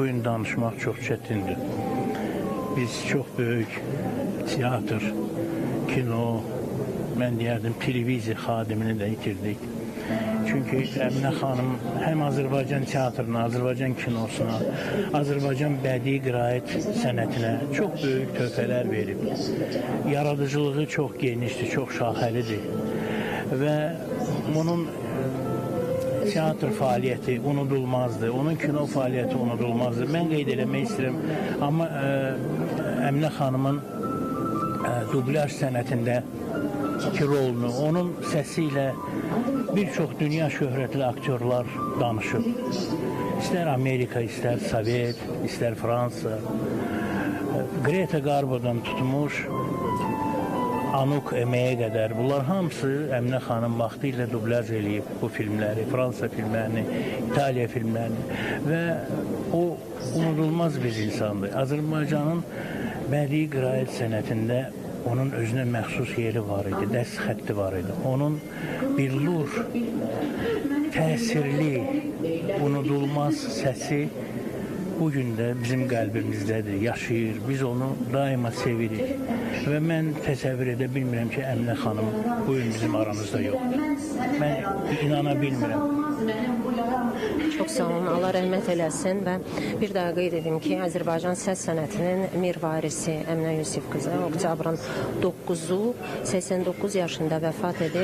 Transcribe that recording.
bu gün danışmaq çox çətindir. Biz çox böyük teatr, kino, mən deyərdim televiziya xadimini də itirdik. Çünki Əminə xanım həm Azərbaycan teatrına, Azərbaycan kinosuna, Azərbaycan bədii qiraət sənətinə çox böyük töhfələr verib. Yaradıcılığı çox genişdir, çox şaxəlidir və onun teatr fəaliyyəti unudulmazdır, onun kino fəaliyyəti unudulmazdır. Mən qeyd eləmək istəyirəm, amma Əminə xanımın dublyaj sənətində rolunu, onun səsi ilə bir çox dünya şöhrətli aktyorlar danışıb. İstər Amerika, istər Sovet, istər Fransa. Greta Garbo'dan tutmuş Anuk Eme'yə qədər. Bunlar hamısı Əminə xanım vaxtı ilə dublyaj eləyib bu filmləri, Fransa filmlərini, İtaliya filmlərini və o unudulmaz bir insandır. Azərbaycanın bədii qiraət sənətində onun özünə məxsus yeri var idi, dəst xətti var idi. Onun billur, təsirli, unudulmaz səsi bugün də bizim qəlbimizdədir, yaşayır. Biz onu daima sevirik. Və mən təsəvvür edə bilmirəm ki, Əminə xanım bugün bizim aramızda yoxdur. Mən inana bilmirəm. Çox sağ olun, Allah rəhmət eləsin və bir daha qeyd edim ki, Azərbaycan səs sənətinin mirvarisi Əminə Yusif qızı oktyabrın 9-u 89 yaşında vəfat edir.